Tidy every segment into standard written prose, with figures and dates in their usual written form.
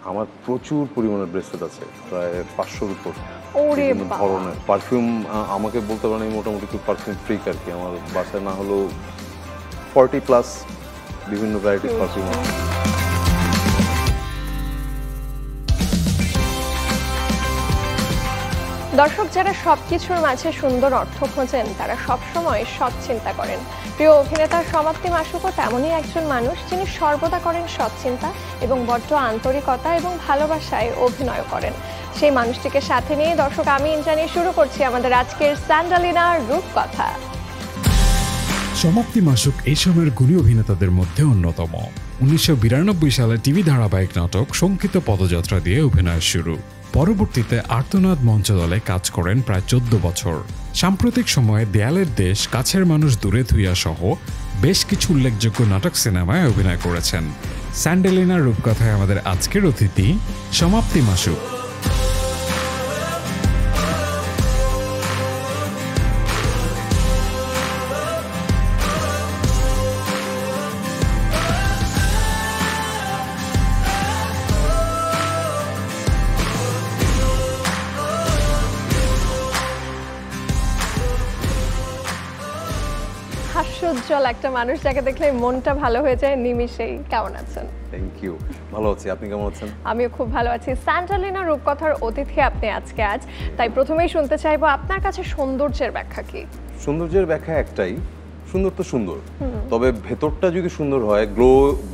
আমার প্রচুর পরিমাণের ব্রেসলেট আছে, প্রায় 500-র উপর। ওরে বিভিন্ন ধরনের পারফিউম, আমাকে বলতে পারেন আমি মোটামুটি একটু পারফিউম ফ্রিক আর কি। আমার বাসায় না হলেও 40+ বিভিন্ন ভ্যারাইটিস পারফিউম আছে। দর্শক যারা সবকিছুর মাঝে সুন্দর অর্থ খোঁজেন তারা সবসময় সৎ চিন্তা করেন। প্রিয় অভিনেতা সমাপ্তি মাসুকও তেমনই একজন মানুষ, যিনি সর্বদা করেন সৎ চিন্তা এবং বড্ড আন্তরিকতা এবং ভালোবাসায় অভিনয় করেন। সেই মানুষটিকে সাথে নিয়ে দর্শক আমি ইন্দ্রাণী শুরু করছি আমাদের আজকের স্যান্ডালিনার রূপকথা। সমাপ্তি মাসুক এই সময়ের গুণী অভিনেতাদের মধ্যে অন্যতম। 1992 সালে টিভি ধারাবাহিক নাটক শঙ্কিত পদযাত্রা দিয়ে অভিনয় শুরু। পরবর্তীতে আর্তনাদ মঞ্চ দলে কাজ করেন প্রায় 14 বছর। সাম্প্রতিক সময়ে দেয়ালের দেশ, কাছের মানুষ দূরে থুইয়া সহ বেশ কিছু উল্লেখযোগ্য নাটক সিনেমায় অভিনয় করেছেন। স্যান্ডালিনার রূপকথায় আমাদের আজকের অতিথি সমাপ্তি মাসুক। হাস্যোজ্জ্বল একটা মানুষ, যাকে দেখলে মনটা ভালো হয়ে যায় নিমিষেই। কেমন আছেন? থ্যাংক ইউ, ভালো আছি। আপনি কেমন আছেন? আমিও খুব ভালো আছি। স্যান্ডালিনা রূপকথার অতিথি আপনি আজকে। তাই প্রথমেই শুনতে চাইবো আপনার কাছে সৌন্দর্যের ব্যাখ্যা কি? সৌন্দর্যের ব্যাখ্যা একটাই, সুন্দর তো সুন্দর, তবে ভেতরটা যদি সুন্দর হয়,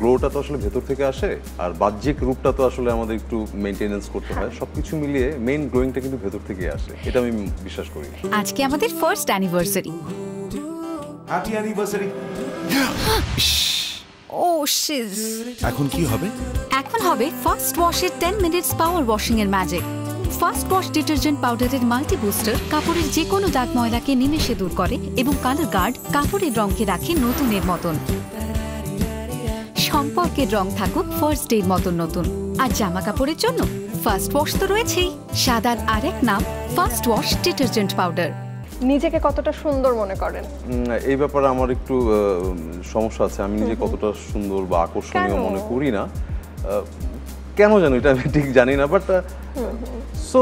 গ্লোটা তো আসলে ভেতর থেকে আসে, আর বাহ্যিক রূপটা তো আসলে আমাদের একটু মেইনটেনেন্স করতে হয়। সবকিছু মিলিয়ে মেইন গ্লোয়িংটা কিন্তু ভেতর থেকে আসে, এটা আমি বিশ্বাস করি। আজকে আমাদের ফার্স্ট অ্যানিভার্সারি। Happy anniversary. ও শিজ। এখন কি হবে? এখন হবে ফার্স্ট ওয়াশের 10 মিনিটস পাওয়ার ওয়াশিং এর ম্যাজিক। ফার্স্ট ওয়াশ ডিটারজেন্ট পাউডারের মাল্টি বুস্টার কাপড়ের যে কোনো দাগ ময়লাকে নিমেষে দূর করে এবং কালার গার্ড কাপড়ের রঙকে রাখে নতুনের মতন। সম্পর্কের রং থাকুক ফার্স্ট ডের মতন নতুন। আর জামা কাপড়ের জন্য ফার্স্ট ওয়াশ তো রয়েছেই, সাদার আরেক নাম ফার্স্ট ওয়াশ ডিটারজেন্ট পাউডার। নিজেকে কতটা সুন্দর মনে করেন? এই ব্যাপারে আমার একটু সমস্যা আছে। আমি নিজে কতটা সুন্দর বা আকর্ষণীয় মনে করি না, কেন জানি এটা আমি ঠিক জানি না, বাট সো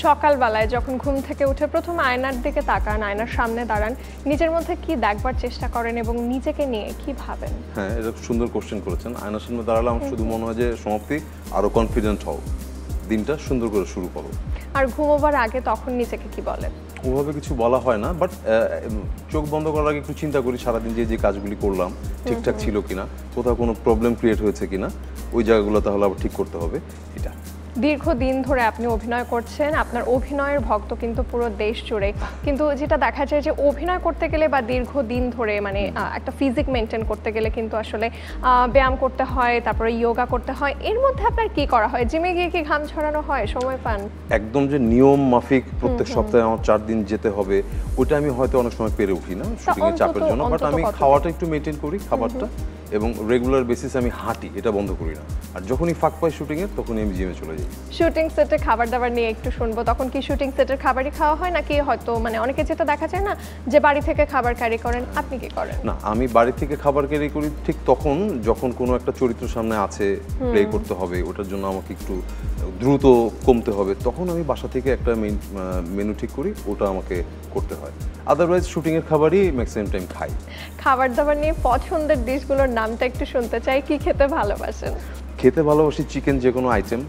সকালবেলায় যখন ঘুম থেকে উঠে প্রথম আয়নার দিকে তাকান, আয়নার সামনে দাঁড়ান, নিজের মধ্যে কি দেখবার চেষ্টা করেন এবং নিজেকে নিয়ে কি ভাবেন? হ্যাঁ, এটা সুন্দর কোশ্চেন করেছেন। আয়নার সামনে দাঁড়ালে আমার শুধু মনে হয় যে সমাপ্তি আরো কনফিডেন্ট হও, দিনটা সুন্দর করে শুরু করো। আর ঘুমোবার আগে তখন নিজেকে কি বলেন? ওভাবে কিছু বলা হয় না, বাট চোখ বন্ধ করার আগে একটু চিন্তা করি সারাদিন যে কাজগুলি করলাম ঠিকঠাক ছিল কিনা, কোথাও কোনো প্রবলেম ক্রিয়েট হয়েছে কিনা, ওই জায়গাগুলো তাহলে আবার ঠিক করতে হবে। এটা দীর্ঘদিন ধরে আপনি অভিনয় করছেন, আপনার অভিনয়ের ভক্ত কিন্তু পুরো দেশ জুড়ে। কিন্তু যেটা দেখা যায় যে অভিনয় করতে গেলে বা দীর্ঘদিন ধরে মানে একটা ফিজিক মেনটেন করতে গেলে কিন্তু আসলে ব্যায়াম করতে হয়, তারপরে যোগা করতে হয়। এর মধ্যে আপনার কি করা হয়? জিমে গিয়ে কি ঘাম ছড়ানো হয়? সময় পান? একদম যে নিয়ম মাফিক প্রত্যেক সপ্তাহে আমার 4 দিন যেতে হবে, ওটা আমি হয়তো অনেক সময় পেরে উঠি না শুটিং এর চাপের জন্য, বাট আমি খাওয়াটা একটু মেনটেন করি, খাবারটা, এবং রেগুলার বেসিসে আমি হাঁটি, এটা বন্ধ করি না। আর যখনই ফাঁক পাই শুটিং এর, তখনই আমি জিমে চলে যাই। শুটিং সেটে খাবার দাবার নিয়ে একটু শুনবো। তখন কি শুটিং সেটের খাবারই খাওয়া হয় নাকি হয়তো মানে অনেকে যেটা দেখা যায় না যে বাড়ি থেকে খাবার ক্যারি করেন, আপনি কি করেন? না, আমি বাড়ি থেকে খাবার ক্যারি করি ঠিক তখন যখন কোনো একটা চরিত্র সামনে আছে, প্লে করতে হবে, ওটার জন্য আমাকে একটু দ্রুত কমতে হবে, তখন আমি বাসা থেকে একটা মেনু ঠিক করি, ওটা আমাকে করতে হয়। আদারওয়াইজ শুটিং এর খাবারই ম্যাক্সিমাম টাইম খাই। খাবার দাবার নিয়ে পছন্দের ডিশগুলোর নামটা একটু শুনতে চাই। কি খেতে ভালোবাসেন? খেতে ভালোবাসি চিকেন, যে কোনো আইটেম।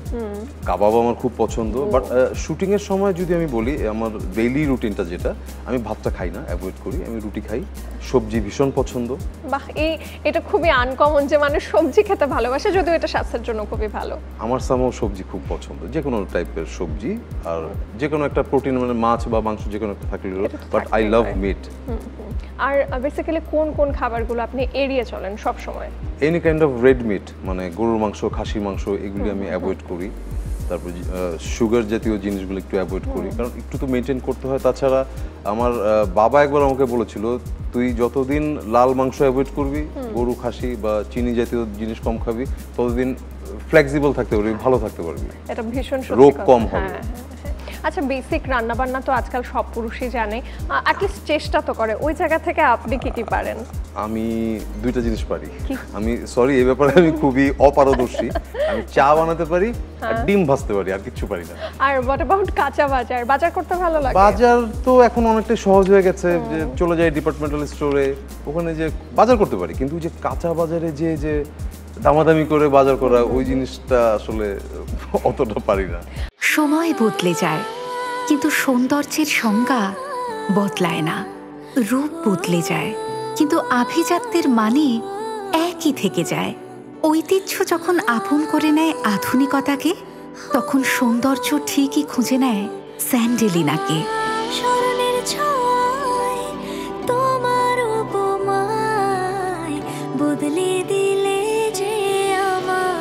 কাবাব আমার খুব পছন্দ, বাট শুটিং এর সময় যদি আমি বলি, আমার ডেইলি রুটিনটা যেটা, আমি ভাতটা খাই না, অ্যাভয়েড করি, আমি রুটি খাই। সবজি ভীষণ পছন্দ। বাহ, এটা খুবই আনকমন যে মানুষ সবজি খেতে ভালোবাসে, যদিও এটা স্বাস্থ্যের জন্য খুবই ভালো। আমার সামও সবজি খুব পছন্দ, যে কোনো টাইপের সবজি, আর যে কোনো একটা প্রোটিন, মানে মাছ বা মাংস যে কোনো একটা থাকলে, বাট আই লাভ মিট। আর বেসিক্যালি কোন কোন খাবারগুলো আপনি এড়িয়ে চলেন সব সময়? Any kind of red meat, মানে গরুর মাংস, খাসির মাংস, এগুলি আমি অ্যাভয়েড করি। তারপর সুগার জাতীয় জিনিসগুলো একটু অ্যাভয়েড করি, কারণ একটু তো মেনটেন করতে হয়। তাছাড়া আমার বাবা একবার আমাকে বলেছিল, তুই যতদিন লাল মাংস অ্যাভয়েড করবি, গরু, খাসি বা চিনি জাতীয় জিনিস কম খাবি, ততদিন ফ্লেক্সিবল থাকতে পারবি, ভালো থাকতে পারবি, এটা ভীষণ রোগ কম হবে। আচ্ছা, বেসিক রান্না বান্না তো আজকাল সব পুরুষই জানে, অ্যাটলিস্ট চেষ্টা তো করে। ওই জায়গা থেকে আপনি কি কি পারেন? আমি দুইটা জিনিস পারি। আমি সরি, এই ব্যাপারে আমি খুবই অপারদর্শী। আমি চা বানাতে পারি আর ডিম ভাজতে পারি, আর কিছু পারি না। আর হোয়াট অ্যাবাউট কাঁচা বাজার? বাজার করতে ভালো লাগে? বাজার তো এখন অনেকটা সহজ হয়ে গেছে, যে চলে যাই ডিপার্টমেন্টাল স্টোরে, ওখানে যে বাজার করতে পারি, কিন্তু যে কাঁচা বাজারে যে দামাদামি করে বাজার করা, ওই জিনিসটা আসলে অতটা পারি না। সময় বদলে যায়, কিন্তু সৌন্দর্যের সংজ্ঞা বদলায় না। রূপ বদলে যায়, কিন্তু আভিজাত্যের মানে একই থেকে যায়। ঐতিহ্য যখন আপন করে নেয় আধুনিকতাকে, তখন সৌন্দর্য ঠিকই খুঁজে নেয় স্যান্ডেলিনাকে। স্মরণের ছয় তোমার উপমায় বদলে দিলে যে আমার।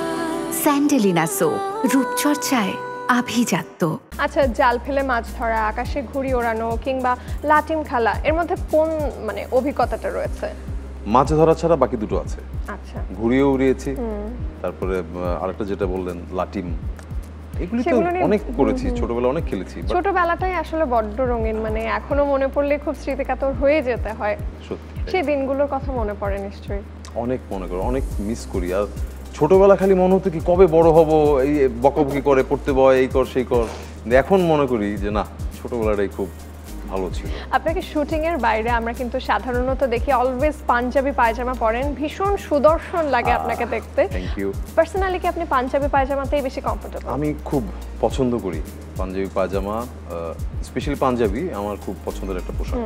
স্যান্ডেলিনা সো, রূপচর্চায় আভিজাত্য। আচ্ছা, জাল ফেলে মাছ ধরা, আকাশে ঘুড়ি ওড়ানো কিংবা লাটিম খেলা, এর মধ্যে কোন মানে অভিজ্ঞতাটা রয়েছে? মাছ ধরা ছাড়া বাকি দুটো আছে। আচ্ছা, ঘুড়িও উড়িয়েছি, তারপরে আরেকটা যেটা বললেন লাটিম, এগুলি তো সেগুলো নিয়ে- অনেক করেছি, ছোটবেলায় অনেক খেলেছি। but ছোটবেলাটাই আসলে বড্ড রঙিন, মানে এখনো মনে পড়লে খুব স্মৃতিকাতর হয়ে যেতে হয়। সত্যি সেই দিনগুলোর কথা মনে পড়ে নিশ্চয়ই। অনেক মনে করো, অনেক মিস করি। আর ছোটবেলা খালি মনে হতো কি কবে বড় হব, এই বকাবকি করে পড়তে বয়, এই কর সেই কর। কিন্তু এখন মনে করি যে না, ছোটবেলাটাই খুব ভালো ছিল। আপনাকে শুটিং এর বাইরে আমরা কিন্তু সাধারণত দেখি অলওয়েজ পাঞ্জাবি পায়জামা পরেন, ভীষণ সুদর্শন লাগে আপনাকে দেখতে। Thank you. পার্সোনালি কি আপনি পাঞ্জাবি পায়জামাতেই বেশি কমফোর্টেবল? আমি খুব পছন্দ করি পাঞ্জাবি পায়জামা, স্পেশালি পাঞ্জাবি আমার খুব পছন্দের একটা পোশাক।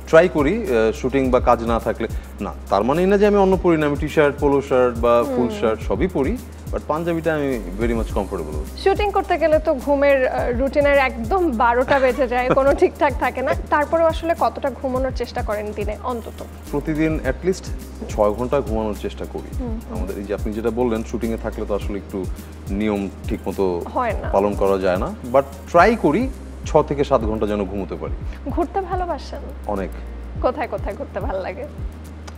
ট্রাই করি শুটিং বা কাজ না থাকলে। না, তার মানেই না যে আমি অন্য পরি না, আমি টি শার্ট, পোলো শার্ট বা ফুল শার্ট সবই পরি, বাট পাঞ্জাবিটা আমি ভেরি মাচ কমফোর্টেবল। শুটিং করতে গেলে তো ঘুমের রুটিনের একদম 12টা বেজে যায়, কোনো ঠিকঠাক থাকে না। তারপরেও আসলে কতটা ঘুমানোর চেষ্টা করেন দিনে অন্তত? প্রতিদিন অ্যাটলিস্ট 6 ঘন্টা ঘুমানোর চেষ্টা করি। আমাদের এই যে আপনি যেটা বললেন, শুটিংয়ে থাকলে তো আসলে একটু নিয়ম ঠিকমতো হয় না। পালন করা যায় না, বাট ট্রাই করি 6 থেকে 7 ঘন্টা যেন ঘুমোতে পারি। ঘুরতে ভালোবাসেন? অনেক। কোথায় কোথায় ঘুরতে ভালো লাগে?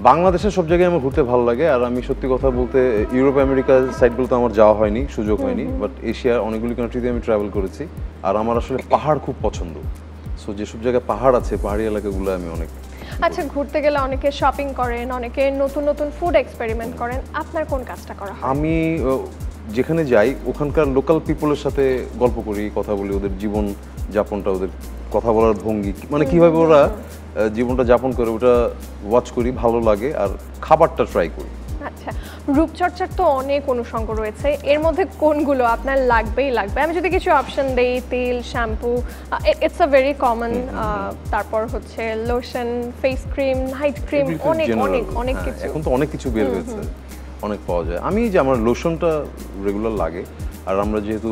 বাংলাদেশের সব জায়গায় আমার ঘুরতে ভালো লাগে। আর আমি সত্যি কথা বলতে ইউরোপ আমেরিকা সাইডগুলোতে আমার যাওয়া হয়নি, সুযোগ হয়নি, বাট এশিয়ার অনেকগুলি কান্ট্রিতে আমি ট্রাভেল করেছি। আর আমার আসলে পাহাড় খুব পছন্দ। সো যেসব জায়গায় পাহাড় আছে, পাহাড়ি এলাকাগুলো আমি অনেক। আচ্ছা, ঘুরতে গেলে অনেকে শপিং করেন, অনেকে নতুন নতুন ফুড এক্সপেরিমেন্ট করেন, আপনার কোন কাজটা করা হয়? আমি যেখানে যাই ওখানকার লোকাল পিপলের সাথে গল্প করি, কথা বলি, ওদের জীবন যাপনটা, ওদের কথা বলার ভঙ্গি, মানে কিভাবে ওরা জীবনটা যাপন করে, ওটা ওয়াচ করি, ভালো লাগে। আর খাবারটা ট্রাই করি। আচ্ছা, রূপচর্চার তো অনেক অনুষঙ্গ রয়েছে, এর মধ্যে কোনগুলো আপনার লাগবেই লাগবে? আমি যদি কিছু অপশন দেই, তেল, shampoo, it's a very common, তারপর হচ্ছে lotion, face cream, night cream, এগুলি তো অনেক general, অনেক অনেক হ্যাঁ, কিছু। এখন তো অনেক কিছু বের হয়েছে, অনেক পাওয়া যায়। আমি যে আমার লোশনটা রেগুলার লাগে। আর আমরা যেহেতু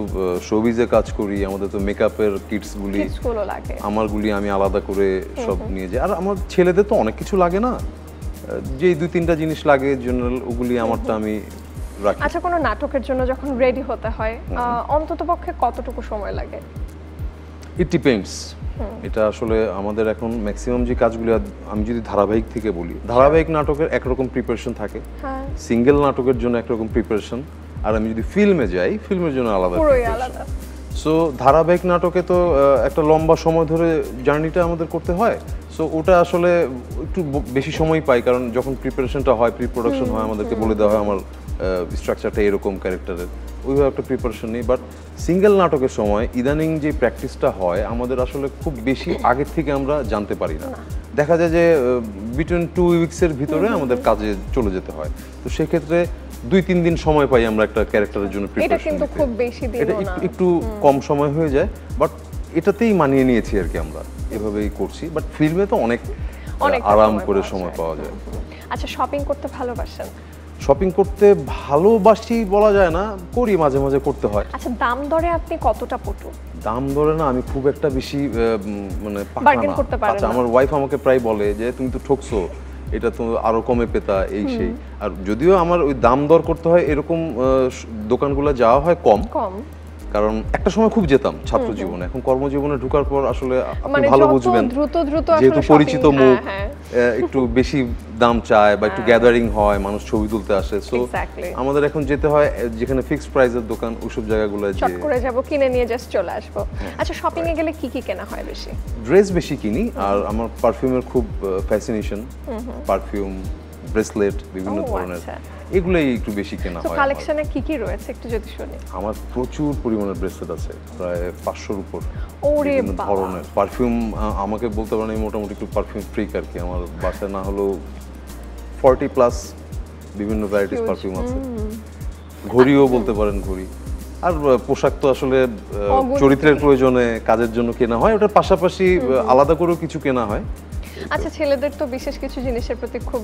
শোবিজে কাজ করি, আমাদের তো মেকআপের কিটসগুলি, কিটসগুলো লাগে, আমারগুলি আমি আলাদা করে সব নিয়ে যাই। আর আমার ছেলেদের তো অনেক কিছু লাগে না, যে 2-3টা জিনিস লাগে জেনারেল, ওগুলি আমারটা আমি রাখি। আচ্ছা, কোনো নাটকের জন্য যখন রেডি হতে হয় অন্ততপক্ষে কতটুকু সময় লাগে? It depends. এটা আসলে আমাদের এখন ম্যাক্সিমাম যে কাজগুলি, আমি যদি ধারাবাহিক থেকে বলি, ধারাবাহিক নাটকের একরকম প্রিপারেশন থাকে, হ্যাঁ, সিঙ্গেল নাটকের জন্য একরকম প্রিপারেশন, আর আমি যদি ফিল্মে যাই, ফিল্মের জন্য আলাদা পুরোই preparation। আলাদা। সো ধারাবাহিক নাটকে তো একটা লম্বা সময় ধরে জার্নিটা আমাদের করতে হয়। সো ওটা আসলে একটু বেশি সময় পাই, কারণ যখন প্রিপারেশনটা হয়, প্রি প্রোডাকশন হয়, আমাদেরকে বলে দেওয়া হয় আমার স্ট্রাকচারটা এরকম ক্যারেক্টারের, ওইভাবে একটা প্রিপারেশন নিই। বাট সিঙ্গেল নাটকের সময় ইদানিং যে প্র্যাকটিসটা হয়, আমাদের আসলে খুব বেশি আগের থেকে আমরা জানতে পারি না। দেখা যায় যে বিটুইন 2 উইকসের ভিতরে আমাদের কাজে চলে যেতে হয়। তো সেক্ষেত্রে 2-3 দিন সময় পাই আমরা একটা ক্যারেক্টারের জন্য এটা প্রিপারেশন কিন্তু নিতে। খুব বেশি দিন এটা না। একটু কম সময় হয়ে যায়, বাট এটাতেই মানিয়ে নিয়েছি আর কি, আমরা এভাবেই করছি। বাট ফিল্মে তো অনেক অনেকটা আরাম সময় করে পাওয়া সময় যায়। পাওয়া যায়। আচ্ছা, শপিং করতে ভালোবাসেন? শপিং করতে ভালোবাসি বলা যায় না, করি, মাঝে মাঝে করতে হয়। আচ্ছা, দাম দরে আপনি কতটা পটু? দাম ধরে না, আমি খুব একটা বেশি মানে পাকা Bargain না। করতে পারেন আচ্ছা, না। আমার ওয়াইফ আমাকে প্রায় বলে যে তুমি তো ঠকছো, এটা তো আরো কমে পেতা, এই সেই। আর যদিও আমার ওই দাম দর করতে হয়, এরকম দোকানগুলো যাওয়া হয় কম, কম? কারণ একটা সময় খুব যেতাম ছাত্র জীবনে, এখন কর্মজীবনে ঢোকার পর আসলে আপনি মানে ভালো যত বুঝবেন দ্রুত যেহেতু আসলে পরিচিত shopping, মুখ, হ্যাঁ, একটু বেশি দাম চায় বা একটু গ্যাদারিং হয়, মানুষ ছবি তুলতে আসে, সো Exactly. আমাদের এখন যেতে হয় যেখানে ফিক্সড প্রাইসের দোকান ওইসব জায়গাগুলো চট করে যাব, কিনে নিয়ে জাস্ট চলে আসবো। আচ্ছা, শপিং এ গেলে কি কি কেনা হয় বেশি? ড্রেস বেশি কিনি, আর আমার পারফিউমের খুব ফ্যাসিনেশন, পারফিউম, ব্রেসলেট, বিভিন্ন ও, ধরনের, আচ্ছা। এগুলোই একটু বেশি কেনা তো হয় আমার। কালেকশনে কি কি রয়েছে একটু যদি শুনি। আমার প্রচুর পরিমাণের ব্রেসলেট আছে, প্রায় 500-র উপর, ওরে বিভিন্ন বাবা। ধরনের। পারফিউম আমাকে বলতে পারেন আমি মোটামুটি একটু পারফিউম ফ্রিক আর কি, আমার বাসায় না হলেও 40+ বিভিন্ন ভ্যারাইটিস Huge, পারফিউম আছে। ঘড়িও বলতে পারেন, ঘড়ি। আর পোশাক তো আসলে অগণিত। চরিত্রের প্রয়োজনে, কাজের জন্য কেনা হয়, ওটার পাশাপাশি আলাদা করেও কিছু কেনা হয়। আচ্ছা, ছেলেদের তো বিশেষ কিছু জিনিসের প্রতি খুব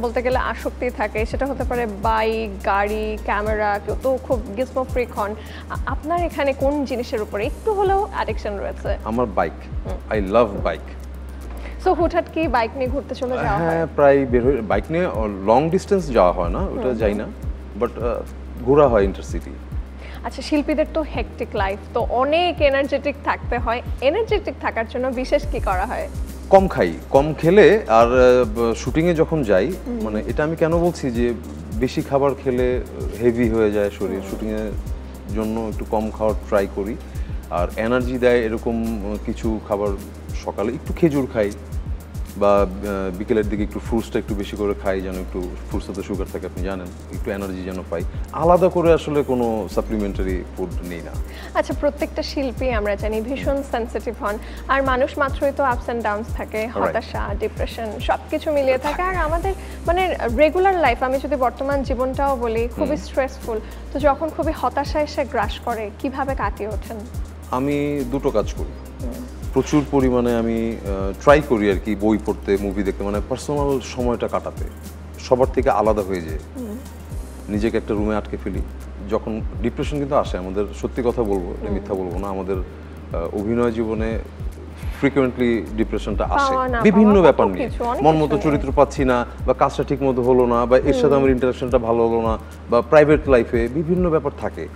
বলতে গেলে আসক্তি থাকে, সেটা হতে পারে বাইক, গাড়ি, ক্যামেরা, কেউ তো খুব গিজমো ফ্রিক হন। আপনার এখানে কোন জিনিসের উপরে একটু হলেও অ্যাডিকশন রয়েছে? আমার bike, I love bike. So হুটহাট কি বাইক নিয়ে ঘুরতে চলে যাওয়া হয়? হ্যাঁ, প্রায় বের হয়ে বাইক নিয়ে লং ডিস্টেন্স যাওয়া হয় না, ওটা যাই না, বাট ঘোরা হয় ইন্টারসিটি। আচ্ছা, শিল্পীদের তো হেকটিক লাইফ, তো অনেক এনার্জেটিক থাকতে হয়। এনার্জেটিক থাকার জন্য বিশেষ কি করা হয়? কম খাই, কম খেলে, আর শুটিংয়ে যখন যাই, মানে এটা আমি কেন বলছি যে বেশি খাবার খেলে হেভি হয়ে যায় শরীর, শুটিংয়ের জন্য একটু কম খাওয়ার ট্রাই করি। আর এনার্জি দেয় এরকম কিছু খাবার, সকালে একটু খেজুর খাই, বা বিকেলের দিকে একটু ফ্রুটসটা একটু বেশি করে খাই, যেন একটু ফ্রুটসে সুগার থাকে আপনি জানেন, একটু এনার্জি যেন পাই। আলাদা করে আসলে কোনো সাপ্লিমেন্টারি ফুড নেই না। আচ্ছা, প্রত্যেকটা শিল্পী আমরা জানি ভীষণ সেনসিটিভ হন, আর মানুষ মাত্রই তো আপস অ্যান্ড ডাউনস থাকে, হতাশা, ডিপ্রেশন সবকিছু মিলিয়ে থাকে। আর আমাদের মানে রেগুলার লাইফ, আমি যদি বর্তমান জীবনটাও বলি, খুবই স্ট্রেসফুল। তো যখন খুবই হতাশা এসে গ্রাস করে, কিভাবে কাটিয়ে ওঠেন? আমি দুটো কাজ করি, প্রচুর পরিমাণে আমি ট্রাই করি আর কি, বই পড়তে, মুভি দেখতে, মানে পার্সোনাল সময়টা কাটাতে, সবার থেকে আলাদা হয়ে যায়, নিজেকে একটা রুমে আটকে ফেলি। যখন ডিপ্রেশন কিন্তু আসে আমাদের, সত্যি কথা বলবো, মিথ্যা বলবো না, আমাদের অভিনয় জীবনে ফ্রিকুয়েন্টলি ডিপ্রেশনটা আসে পাওয়া না বিভিন্ন পাওয়া, ব্যাপার কত নিয়ে, কিছু, অনেক মন কিছু মতো নিয়ে। চরিত্র পাচ্ছি না, বা কাজটা ঠিক মতো হলো না, বা এর সাথে আমার ইন্টারাকশনটা ভালো হলো না, বা প্রাইভেট লাইফে বিভিন্ন ব্যাপার থাকে।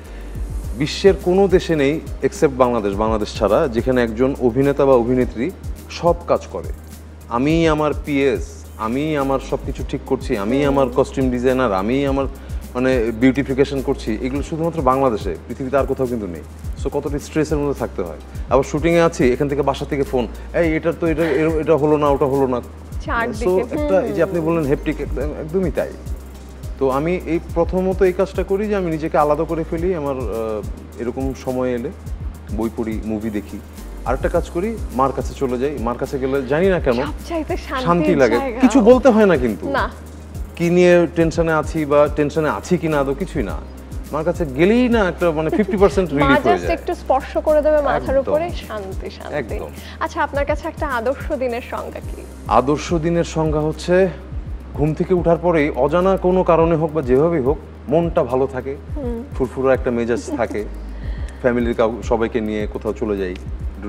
বিশ্বের কোনো দেশে নেই এক্সেপ্ট বাংলাদেশ ছাড়া, যেখানে একজন অভিনেতা বা অভিনেত্রী সব কাজ করে। আমি আমার পিএস, আমি আমার সব কিছু ঠিক করছি, আমি আমার কস্টিউম ডিজাইনার, আমি আমার মানে বিউটিফিকেশন করছি, এগুলো শুধুমাত্র বাংলাদেশে, পৃথিবীতে আর কোথাও কিন্তু নেই। সো কতটা স্ট্রেসের মধ্যে থাকতে হয়। আবার শুটিংয়ে আছি, এখান থেকে বাসা থেকে ফোন, এই এটার তো এটা হলো না, ওটা হলো না। সো একটা এই যে আপনি বললেন হেপটিক, একদমই তাই। তো আমি এই প্রথমত এই কাজটা করি যে আমি নিজেকে আলাদা করে ফেলি। আমার এরকম সময় এলে বই পড়ি, মুভি দেখি। আরেকটা কাজ করি, মার কাছে চলে যাই। মার কাছে গেলে জানি না কেন সবচাইতে শান্তি লাগে, জায়গা। কিছু বলতে হয় না কিন্তু, না, কি নিয়ে টেনশনে আছি বা টেনশনে আছি কিনা আদৌ কিছুই না, মার কাছে গেলেই না একটা মানে 50% মা রিলিফ হয়ে জাস্ট যায়। একটু স্পর্শ করে দেবে মাথার একদম। উপরে, শান্তি শান্তি। একদম। আচ্ছা, আপনার কাছে একটা আদর্শ দিনের সংজ্ঞা কি? আদর্শ দিনের সংজ্ঞা হচ্ছে ঘুম থেকে ওঠার পরেই অজানা কোনো কারণে হোক বা যেভাবেই হোক মনটা ভালো থাকে, ফুরফুরা একটা মেজাজ থাকে, ফ্যামিলির সবাইকে নিয়ে কোথাও চলে যাই,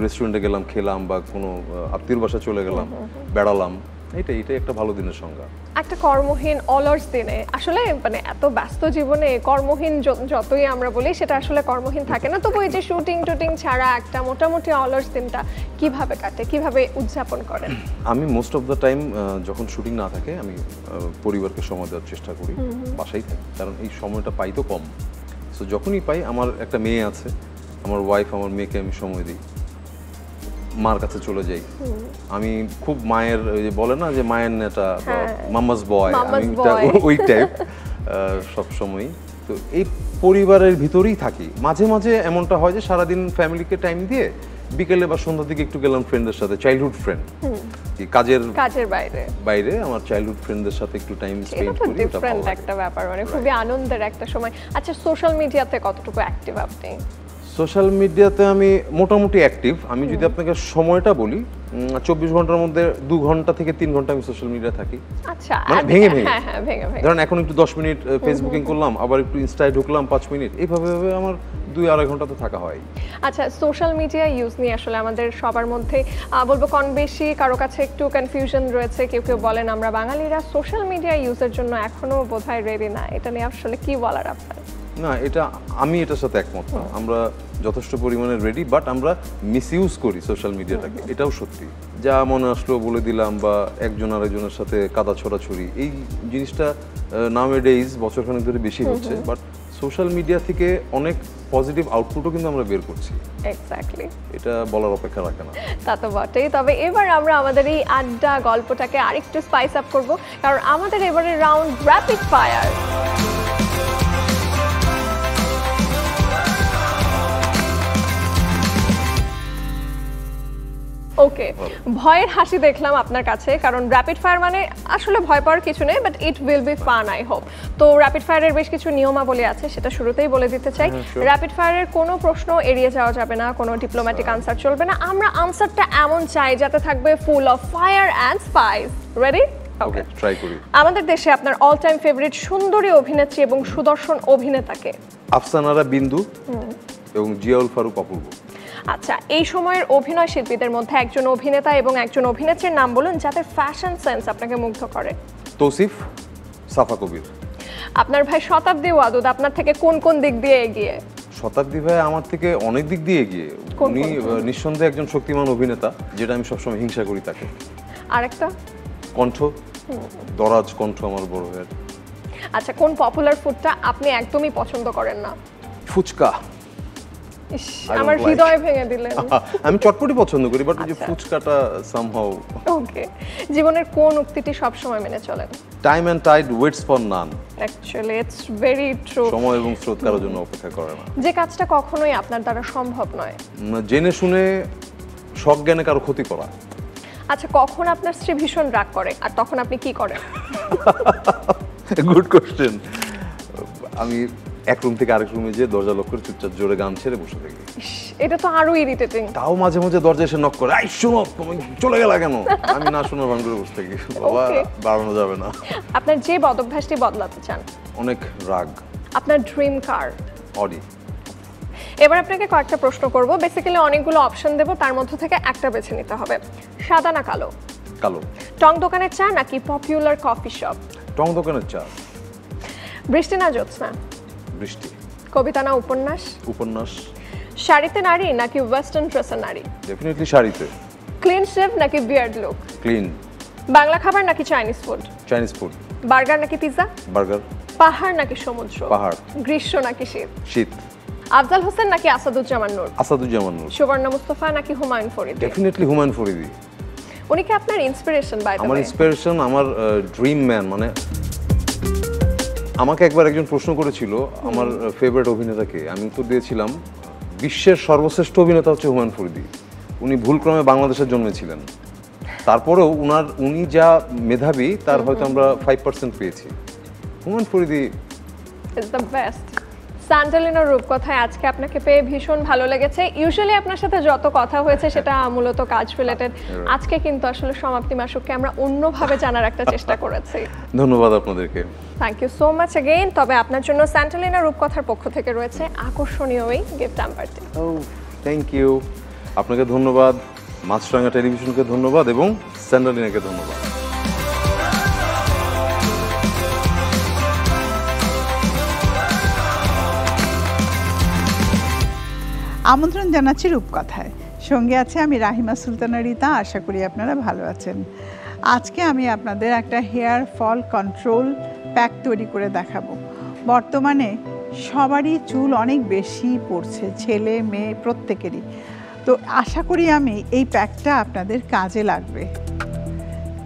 রেস্টুরেন্টে গেলাম, খেলাম, বা কোনো আত্মীয়র বাসা চলে গেলাম, বেড়ালাম, এটাই একটা ভালো দিনের সংজ্ঞা। একটা কর্মহীন অলস দিনে আসলে মানে এত ব্যস্ত জীবনে কর্মহীন যতই আমরা বলি, সেটা আসলে কর্মহীন থাকে না। তবু এই যে শুটিং টুটিং ছাড়া একটা মোটামুটি অলস দিনটা কিভাবে কাটে, কিভাবে উদযাপন করেন? আমি মোস্ট অফ দ্য টাইম যখন শুটিং না থাকে আমি পরিবারকে সময় দেওয়ার চেষ্টা করি, বাসায় থাকি, কারণ এই সময়টা পাই তো কম। সো যখনই পাই, আমার একটা মেয়ে আছে, আমার ওয়াইফ, আমার মেয়েকে আমি সময় দিই, মার কাছে চলে যাই। আমি খুব মায়ের, ওই যে বলে না যে মায়ের নেটা, মাম্মাস বয়, আমি ওই টাইপ সবসময়ই। তো এই পরিবারের ভিতরেই থাকি। মাঝে মাঝে এমনটা হয় যে সারাদিন ফ্যামিলিকে টাইম দিয়ে বিকেলে বা সন্ধ্যার দিকে একটু গেলাম ফ্রেন্ডদের সাথে, চাইল্ডহুড ফ্রেন্ড, কাজের বাইরে আমার চাইল্ডহুড ফ্রেন্ডদের সাথে একটু টাইম স্পেন্ড করি। এটা ডিফারেন্ট একটা ব্যাপার, মানে খুবই আনন্দের একটা সময়। আচ্ছা, সোশ্যাল মিডিয়াতে কতটুকু অ্যাক্টিভ আপনি? সোশ্যাল মিডিয়াতে আমি মোটামুটি অ্যাক্টিভ। আমি যদি আপনাকে সময়টা বলি, 24 ঘন্টার মধ্যে 2 ঘন্টা থেকে 3 ঘন্টা আমি সোশ্যাল মিডিয়া থাকি। আচ্ছা, মানে ভেঙে ভেঙে ধরেন এখন একটু 10 মিনিট ফেসবুকিং করলাম, আবার একটু ইনস্টায় ঢুকলাম 5 মিনিট, এইভাবে আমার 2-2.5 ঘন্টা তো থাকা হয়। আচ্ছা, সোশ্যাল মিডিয়া ইউজ নিয়ে আসলে আমাদের সবার মধ্যে বলবো কম বেশি কারো কাছে একটু কনফিউশন রয়েছে। কেউ কেউ বলেন আমরা বাঙালিরা সোশ্যাল মিডিয়া ইউজের জন্য এখনো বোধহয় রেডি না। এটা নিয়ে আসলে কি বলার আপনার? না, এটা আমি এটার সাথে একমত না। আমরা যথেষ্ট পরিমাণে রেডি, বাট আমরা মিসইউজ করি সোশ্যাল মিডিয়াটাকে, এটাও সত্যি। যা মনে আসলো বলে দিলাম, বা একজন আরেকজনের সাথে কাদা ছড়াছড়ি, এই জিনিসটা নাওএডেজ বছরখানেক ধরে বেশি হচ্ছে। বাট সোশ্যাল মিডিয়া থেকে অনেক পজিটিভ আউটপুটও কিন্তু আমরা বের করছি, এক্স্যাক্টলি, এটা বলার অপেক্ষা রাখে না। তা তো বটেই। তবে এবার আমরা আমাদের এই আড্ডা গল্পটাকে আরেকটু স্পাইস আপ করব, কারণ আমাদের এবারের রাউন্ড র্যাপিড ফায়ার। ওকে, ভয়ের হাসি দেখলাম আপনার কাছে, কারণ র্যাপিড ফায়ার মানে আসলে ভয় পাওয়ার কিছু নেই, but it will be fun I hope. তো র্যাপিড ফায়ারের বেশ কিছু নিয়মাবলী আছে, সেটা শুরুতেই বলে দিতে চাই। র্যাপিড ফায়ারের কোনো প্রশ্ন এড়িয়ে যাওয়া যাবে না, কোনো ডিপ্লোম্যাটিক আনসার চলবে না। আমরা আনসারটা এমন চাই যাতে থাকবে full of fire and spice. Ready? Okay, try করি। আমাদের দেশে আপনার অল টাইম ফেভারিট সুন্দরী অভিনেত্রী এবং সুদর্শন অভিনেতাকে? আফসানারা বিন্দু এবং জিয়াউল ফারুক অপূর্ব। আচ্ছা, এই সময়ের অভিনয় শিল্পীদের মধ্যে একজন অভিনেতা এবং একজন অভিনেত্রীর নাম বলুন যাদের ফ্যাশন সেন্স আপনাকে মুগ্ধ করে। তৌসিফ, সাফা কবির। আপনার ভাই শতাব্দী ওয়াদুদ আপনার থেকে কোন কোন দিক দিয়ে এগিয়ে? শতাব্দী ভাই আমার থেকে অনেক দিক দিয়ে এগিয়ে। কোন উনি কোন? নিঃসন্দেহে একজন শক্তিমান অভিনেতা, যেটা আমি সবসময় হিংসা করি তাকে। আরেকটা? কণ্ঠ, দরাজ কণ্ঠ আমার বড় ভাইয়ের। আচ্ছা, কোন পপুলার ফুডটা আপনি একদমই পছন্দ করেন না? ফুচকা। ইস, I don't আমার like. হৃদয় ভেঙে দিলেন। আমি চটপটি পছন্দ করি, বাট ওই যে আচ্ছা। ফুচকাটা সামহাউ। ওকে, জীবনের কোন উক্তিটি সব সময় মেনে চলেন? Time and tide waits for none. Actually it's very true. সময় এবং স্রোত কারোর জন্য অপেক্ষা করে না। যে কাজটা কখনোই আপনার দ্বারা সম্ভব নয়? জেনে শুনে সজ্ঞানে কারো ক্ষতি করা। আচ্ছা, কখন আপনার স্ত্রী ভীষণ রাগ করে আর তখন আপনি কি করেন? Good question. আমি এক রুম থেকে আরেক রুমে যেয়ে দরজা লক করে চুপচাপ জোরে গান ছেড়ে বসে থাকি। ইস, এটা তো আরো ইরিটেটিং। তাও মাঝে মাঝে দরজা এসে নক করে, আই শোনো তুমি চলে গেলা কেন? আমি না শোনার ভান করে বসে থাকি। বাবা, Okay. বাড়ানো যাবে না। আপনার যে বদভ্যাসটি বদলাতে চান? অনেক রাগ। আপনার ড্রিম কার? অডি। এবার আপনাকে কয়েকটা প্রশ্ন করব, বেসিক্যালি অনেকগুলো অপশন দেব, তার মধ্য থেকে একটা বেছে নিতে হবে। সাদা না কালো? কালো। টং দোকানের চা নাকি পপুলার কফি শপ? টং দোকানের চা। বৃষ্টি না জ্যোৎস্না? বৃষ্টি। কবিতা না উপন্যাস? উপন্যাস। শাড়িতে নারী নাকি ওয়েস্টার্ন ড্রেসের নারী? ডেফিনেটলি শাড়িতে। ক্লিন শেভ নাকি বিয়ার্ড লুক? ক্লিন। বাংলা খাবার নাকি Chinese food? Chinese food. Burger নাকি পিৎজা? বার্গার। পাহাড় নাকি সমুদ্র? পাহাড়। গ্রীষ্ম নাকি শীত? শীত। আফজাল হোসেন নাকি আসাদুজ্জামান নূর? আসাদুজ্জামান নূর। সুবর্ণ মুস্তফা নাকি হুমায়ুন ফরিদি? ডেফিনেটলি হুমায়ুন ফরিদি। উনি কি আপনার ইন্সপিরেশন? বাই দ্য আমার ওয়ে, ইন্সপিরেশন, আমার ড্রিম ম্যান। মানে আমাকে একবার একজন প্রশ্ন করেছিল আমার ফেভারিট অভিনেতাকে, আমি উত্তর দিয়েছিলাম বিশ্বের সর্বশ্রেষ্ঠ অভিনেতা হচ্ছে হুমায়ুন ফরিদি। উনি ভুলক্রমে বাংলাদেশের জন্মেছিলেন, তারপরেও উনি যা মেধাবী তার হয়তো আমরা 5% পেয়েছি। Humayun Faridi is the best. স্যান্ডালিনার রূপকথায় আজকে আপনাকে পেয়ে ভীষণ ভালো লেগেছে। ইউজুয়ালি আপনার সাথে যত কথা হয়েছে সেটা মূলত কাজ রিলেটেড, আজকে কিন্তু আসলে সমাপ্তি মাসুককে আমরা অন্যভাবে জানার একটা চেষ্টা করেছি। ধন্যবাদ আপনাদেরকে। Thank you so much again. তবে আপনার জন্য স্যান্টালিনা রূপকথার পক্ষ থেকে রয়েছে আকর্ষণীয় এই গিফট হ্যাম্পারটি। Oh thank you. আপনাকে ধন্যবাদ, মাছরাঙা টেলিভিশনকে ধন্যবাদ এবং স্যান্ডালিনাকে ধন্যবাদ। আমন্ত্রণ জানাচ্ছি রূপকথায়। সঙ্গে আছে আমি রাহিমা সুলতানা রিতা। আশা করি আপনারা ভালো আছেন। আজকে আমি আপনাদের একটা হেয়ার ফল কন্ট্রোল প্যাক তৈরি করে দেখাবো। বর্তমানে সবারই চুল অনেক বেশি পড়ছে, ছেলে মেয়ে প্রত্যেকেরই। তো আশা করি আমি এই প্যাকটা আপনাদের কাজে লাগবে।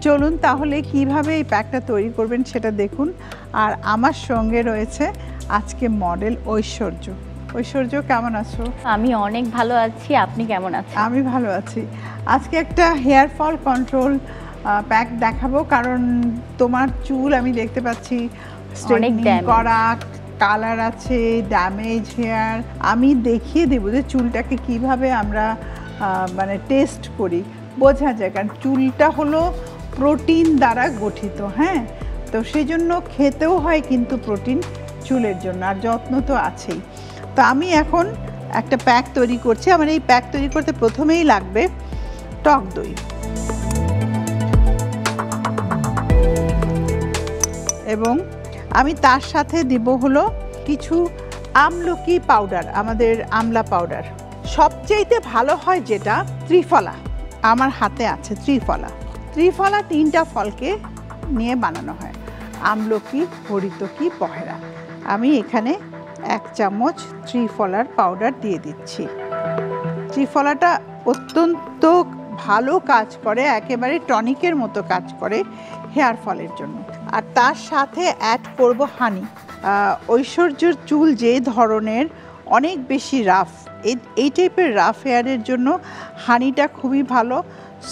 চলুন তাহলে কিভাবে এই প্যাকটা তৈরি করবেন সেটা দেখুন। আর আমার সঙ্গে রয়েছে আজকে মডেল ঐশ্বর্য। ঐশ্বর্য, কেমন আছো? আমি অনেক ভালো আছি, আপনি কেমন আছেন? আমি ভালো আছি। আজকে একটা হেয়ার ফল কন্ট্রোল প্যাক দেখাবো, কারণ তোমার চুল আমি দেখতে পাচ্ছি অনেক damage করা, কালার আছে, ড্যামেজ হেয়ার। আমি দেখিয়ে দেবো যে চুলটাকে কিভাবে আমরা মানে টেস্ট করি, বোঝা যায়। কারণ চুলটা হলো প্রোটিন দ্বারা গঠিত, হ্যাঁ, তো সেই জন্য খেতেও হয় কিন্তু প্রোটিন চুলের জন্য, আর যত্ন তো আছেই। তো আমি এখন একটা প্যাক তৈরি করছি। আমার এই প্যাক তৈরি করতে প্রথমেই লাগবে টক দই এবং আমি তার সাথে দিব হলো কিছু আমলকি পাউডার, আমাদের আমলা পাউডার। সবচেয়ে ভালো হয় যেটা ত্রিফলা, আমার হাতে আছে ত্রিফলা। ত্রিফলা 3টা ফলকে নিয়ে বানানো হয়, আমলকি, হরিতকি, পহেরা। আমি এখানে 1 চামচ ত্রিফলার পাউডার দিয়ে দিচ্ছি। ত্রিফলাটা অত্যন্ত ভালো কাজ করে, একেবারে টনিকের মতো কাজ করে হেয়ার ফলের জন্য। আর তার সাথে অ্যাড করব হানি। ঐশ্বর্যর চুল যে ধরনের অনেক বেশি রাফ, এই টাইপের রাফ হেয়ারের জন্য হানিটা খুবই ভালো,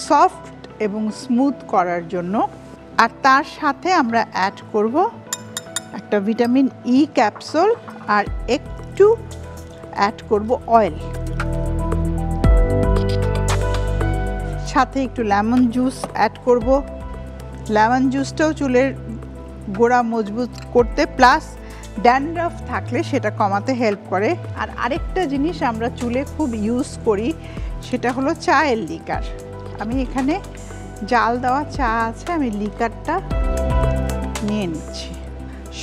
সফট এবং স্মুথ করার জন্য। আর তার সাথে আমরা অ্যাড করব একটা ভিটামিন ই ক্যাপসুল, আর একটু অ্যাড করব অয়েল, সাথে একটু লেমন জুস অ্যাড করব। লেমন জুসটাও চুলের গোড়া মজবুত করতে প্লাস ড্যান্ড্রাফ থাকলে সেটা কমাতে হেল্প করে। আর আরেকটা জিনিস আমরা চুলে খুব ইউজ করি, সেটা হলো চায়ের লিকার। আমি এখানে জাল দেওয়া চা আছে, আমি লিকারটা নিয়ে নিচ্ছি।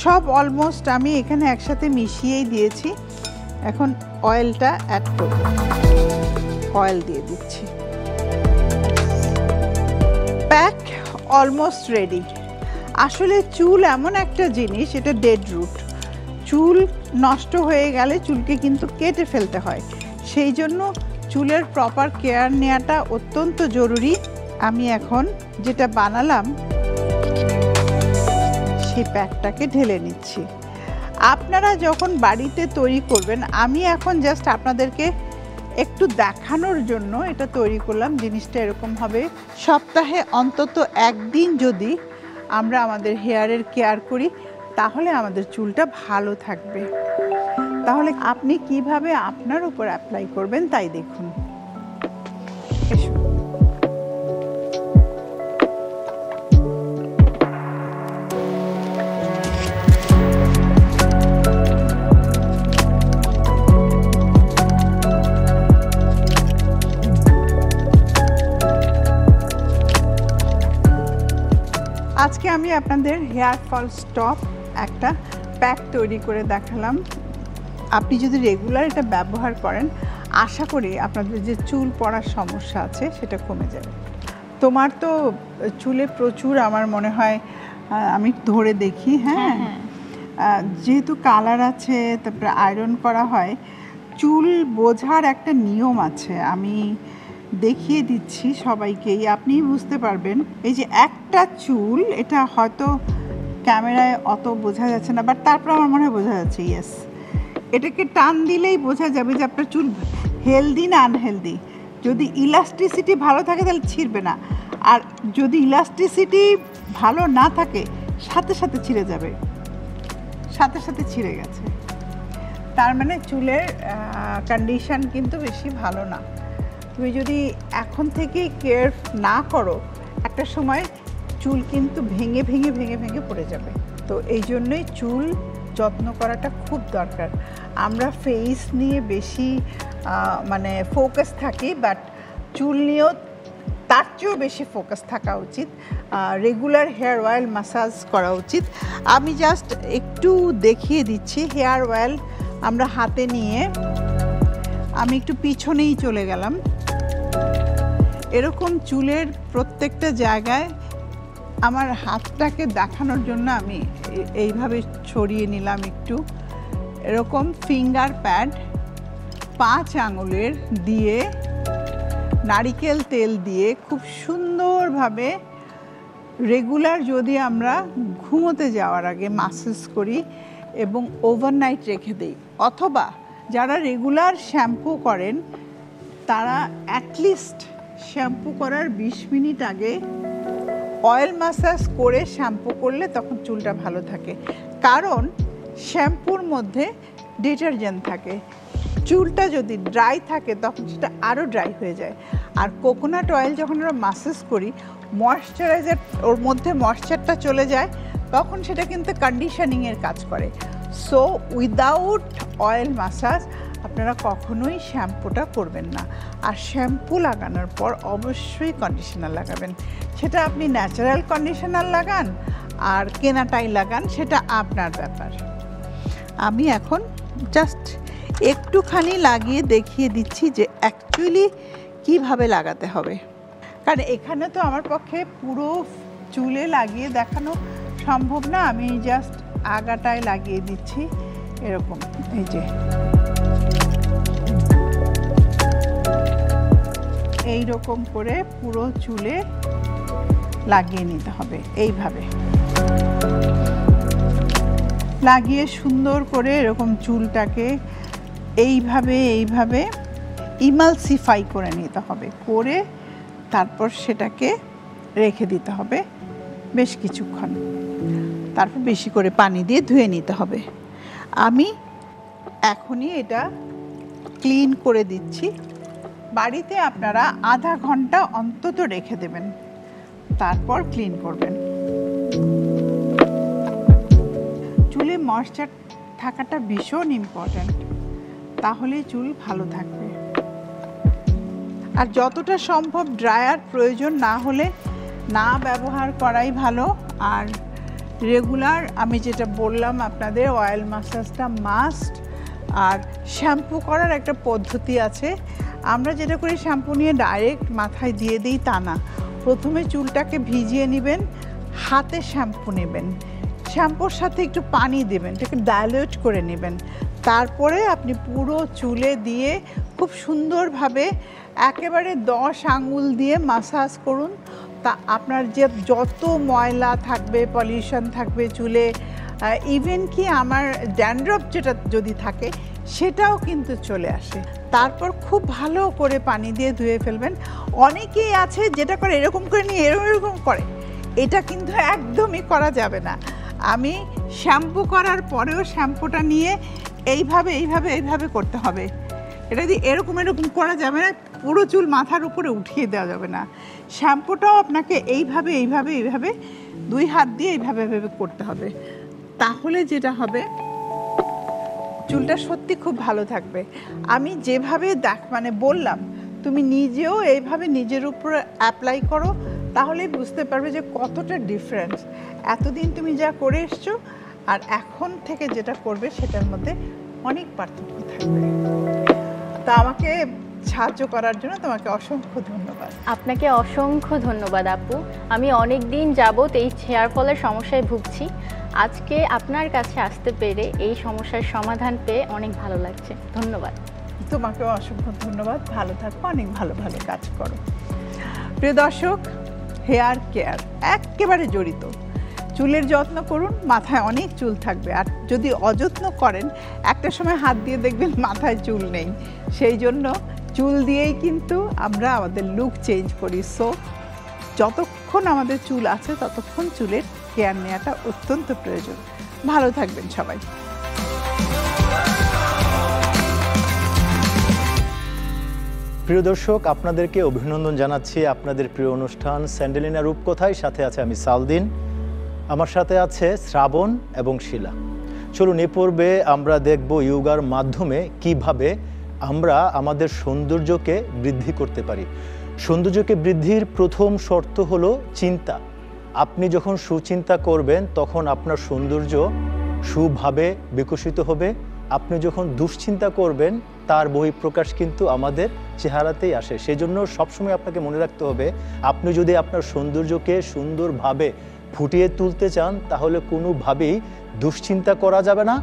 সব অলমোস্ট আমি এখানে একসাথে মিশিয়েই দিয়েছি। এখন অয়েলটা অ্যাড করব, অয়েল দিয়ে দিচ্ছি। Pack almost ready. আসলে চুল এমন একটা জিনিস, এটা ডেড রুট। চুল নষ্ট হয়ে গেলে চুলকে কিন্তু কেটে ফেলতে হয়, সেই জন্য চুলের প্রপার কেয়ার নেওয়াটা অত্যন্ত জরুরি। আমি এখন যেটা বানালাম সেই প্যাকটাকে ঢেলে নিচ্ছি। আপনারা যখন বাড়িতে তৈরি করবেন, আমি এখন জাস্ট আপনাদেরকে একটু দেখানোর জন্য এটা তৈরি করলাম। জিনিসটা এরকম হবে, সপ্তাহে অন্তত 1 দিন যদি আমরা আমাদের হেয়ারের কেয়ার করি তাহলে আমাদের চুলটা ভালো থাকবে। তাহলে আপনি কিভাবে আপনার উপর অ্যাপ্লাই করবেন তাই দেখুন। এসো। আজকে আমি আপনাদের হেয়ার ফল স্টপ একটা প্যাক তৈরি করে দেখালাম। আপনি যদি রেগুলার এটা ব্যবহার করেন, আশা করি আপনাদের যে চুল পড়ার সমস্যা আছে সেটা কমে যাবে। তোমার তো চুলে প্রচুর, আমার মনে হয়, আমি ধরে দেখি, হ্যাঁ, যেহেতু কালার আছে, তারপরে আয়রন করা হয়, চুল বোঝার একটা নিয়ম আছে। আমি দেখিয়ে দিচ্ছি সবাইকেই, আপনি বুঝতে পারবেন। এই যে একটা চুল, এটা হয়তো ক্যামেরায় অত বোঝা যাচ্ছে না, বাট তারপর আমার মনে হয় বোঝা যাচ্ছে। ইয়েস, এটাকে টান দিলেই বোঝা যাবে যে আপনার চুল হেলদি না আনহেলদি। যদি ইলাস্টিসিটি ভালো থাকে তাহলে ছিঁড়বে না, আর যদি ইলাস্টিসিটি ভালো না থাকে সাথে সাথে ছিঁড়ে যাবে, সাথে সাথে ছিঁড়ে গেছে, তার মানে চুলের কন্ডিশন কিন্তু বেশি ভালো না। তুমি যদি এখন থেকেই কেয়ার না করো, একটা সময় চুল কিন্তু ভেঙে ভেঙে ভেঙে ভেঙে পড়ে যাবে। তো এই জন্যই চুল যত্ন করাটা খুব দরকার। আমরা ফেস নিয়ে বেশি মানে ফোকাস থাকি, বাট চুল নিয়েও তার চেয়েও বেশি ফোকাস থাকা উচিত। রেগুলার হেয়ার অয়েল ম্যাসাজ করা উচিত। আমি জাস্ট একটু দেখিয়ে দিচ্ছি। হেয়ার অয়েল আমরা হাতে নিয়ে আমি একটু পিছনেই চলে গেলাম, এরকম চুলের প্রত্যেকটা জায়গায় আমার হাতটাকে দেখানোর জন্য আমি এইভাবে ছড়িয়ে নিলাম একটু। এরকম ফিঙ্গার প্যাড 5 আঙুলের দিয়ে নারিকেল তেল দিয়ে খুব সুন্দরভাবে রেগুলার যদি আমরা ঘুমোতে যাওয়ার আগে মাসাজ করি এবং ওভারনাইট রেখে দিই, অথবা যারা রেগুলার শ্যাম্পু করেন তারা অ্যাটলিস্ট শ্যাম্পু করার 20 মিনিট আগে অয়েল ম্যাসাজ করে শ্যাম্পু করলে তখন চুলটা ভালো থাকে। কারণ শ্যাম্পুর মধ্যে ডিটারজেন্ট থাকে, চুলটা যদি ড্রাই থাকে তখন সেটা আরও ড্রাই হয়ে যায়। আর কোকোনাট অয়েল যখন আমরা ম্যাসাজ করি, ময়শ্চারাইজার, ওর মধ্যে ময়শ্চারটা চলে যায়, তখন সেটা কিন্তু কন্ডিশনিংয়ের কাজ করে। সো উইদাউট অয়েল ম্যাসাজ আপনারা কখনোই শ্যাম্পুটা করবেন না। আর শ্যাম্পু লাগানোর পর অবশ্যই কন্ডিশনার লাগাবেন। সেটা আপনি ন্যাচারাল কন্ডিশনার লাগান আর কেনাটাই লাগান, সেটা আপনার ব্যাপার। আমি এখন জাস্ট একটুখানি লাগিয়ে দেখিয়ে দিচ্ছি যে অ্যাকচুয়ালি কিভাবে লাগাতে হবে, কারণ এখানে তো আমার পক্ষে পুরো চুলে লাগিয়ে দেখানো সম্ভব না। আমি জাস্ট আগাটায় লাগিয়ে দিচ্ছি এরকম, এই যে এই রকম করে পুরো চুলে লাগিয়ে নিতে হবে। এইভাবে লাগিয়ে সুন্দর করে এরকম চুলটাকে এইভাবে ইমালসিফাই করে নিতে হবে, করে তারপর সেটাকে রেখে দিতে হবে বেশ কিছুক্ষণ, তারপর বেশি করে পানি দিয়ে ধুয়ে নিতে হবে। আমি এখনই এটা ক্লিন করে দিচ্ছি। বাড়িতে আপনারা আধা ঘন্টা অন্তত রেখে দেবেন, তারপর ক্লিন করবেন। চুলে ময়েশ্চার থাকাটা ভীষণ ইম্পর্ট্যান্ট, তাহলেই চুল ভালো থাকবে। আর যতটা সম্ভব ড্রায়ার প্রয়োজন না হলে না ব্যবহার করাই ভালো। আর রেগুলার আমি যেটা বললাম আপনাদের, অয়েল মাসাজটা মাস্ট। আর শ্যাম্পু করার একটা পদ্ধতি আছে। আমরা যেটা করি, শ্যাম্পু নিয়ে ডাইরেক্ট মাথায় দিয়ে দিই তা না। প্রথমে চুলটাকে ভিজিয়ে নেবেন, হাতে শ্যাম্পু নেবেন, শ্যাম্পুর সাথে একটু পানি দেবেন, এটাকে ডাইলিউট করে নেবেন। তারপরে আপনি পুরো চুলে দিয়ে খুব সুন্দরভাবে একেবারে 10 আঙ্গুল দিয়ে মাসাজ করুন। তা আপনার যে যত ময়লা থাকবে, পলিউশন থাকবে চুলে, ইভেন কি আমার ড্যান্ড্রফ যেটা যদি থাকে সেটাও কিন্তু চলে আসে। তারপর খুব ভালো করে পানি দিয়ে ধুয়ে ফেলবেন। অনেকেই আছে যেটা করে এরকম করে নিয়ে এরকম করে, এটা কিন্তু একদমই করা যাবে না। আমি শ্যাম্পু করার পরেও শ্যাম্পুটা নিয়ে এইভাবে করতে হবে। এটা দিয়ে এরকম করা যাবে না, পুরো চুল মাথার উপরে উঠিয়ে দেওয়া যাবে না। শ্যাম্পুটাও আপনাকে এইভাবে 2 হাত দিয়ে এইভাবে করতে হবে। তাহলে যেটা হবে, চুলটা সত্যি খুব ভালো থাকবে। আমি যেভাবে বললাম, তুমি নিজেও এইভাবে নিজের উপরে অ্যাপ্লাই করো, তাহলেই বুঝতে পারবে যে কতটা ডিফারেন্স। এতদিন তুমি যা করে এসছো আর এখন থেকে যেটা করবে সেটার মধ্যে অনেক পার্থক্য থাকবে। তা আমাকে সাহায্য করার জন্য তোমাকে অসংখ্য ধন্যবাদ। আপনাকে অসংখ্য ধন্যবাদ আপু। আমি অনেক দিন যাবত এই হেয়ার ফলের সমস্যায় ভুগছি। আজকে আপনার কাছে আসতে পেরে এই সমস্যার সমাধান পেয়ে অনেক ভালো লাগছে। ধন্যবাদ। তোমাকেও অসংখ্য ধন্যবাদ। ভালো থাকো, অনেক ভালো কাজ করো। প্রিয় দর্শক, হেয়ার কেয়ার একেবারে জড়িত। চুলের যত্ন করুন, মাথায় অনেক চুল থাকবে। আর যদি অযত্ন করেন, একটা সময় হাত দিয়ে দেখবেন মাথায় চুল নেই। সেই জন্য চুল দিয়েই কিন্তু আমরা আমাদের লুক চেঞ্জ করি। সো যতক্ষণ আমাদের চুল আছে ততক্ষণ চুলের কেয়ার নেওয়াটা অত্যন্ত প্রয়োজন। ভালো থাকবেন সবাই। প্রিয় দর্শক, আপনাদেরকে অভিনন্দন জানাচ্ছি আপনাদের প্রিয় অনুষ্ঠান স্যান্ডেলিনা রূপকথায়। সাথে আছে আমি সালদিন, আমার সাথে আছে শ্রাবণ এবং শিলা। চলুন এ পর্বে আমরা দেখব ইয়োগার মাধ্যমে কিভাবে আমরা আমাদের সৌন্দর্যকে বৃদ্ধি করতে পারি। সৌন্দর্যকে বৃদ্ধির প্রথম শর্ত হলো চিন্তা। আপনি যখন সুচিন্তা করবেন তখন আপনার সৌন্দর্য সুভাবে বিকশিত হবে। আপনি যখন দুশ্চিন্তা করবেন তার বহিঃপ্রকাশ কিন্তু আমাদের চেহারাতেই আসে। সেজন্য সবসময় আপনাকে মনে রাখতে হবে, আপনি যদি আপনার সৌন্দর্যকে সুন্দরভাবে ফুটিয়ে তুলতে চান তাহলে কোনোভাবেই দুশ্চিন্তা করা যাবে না।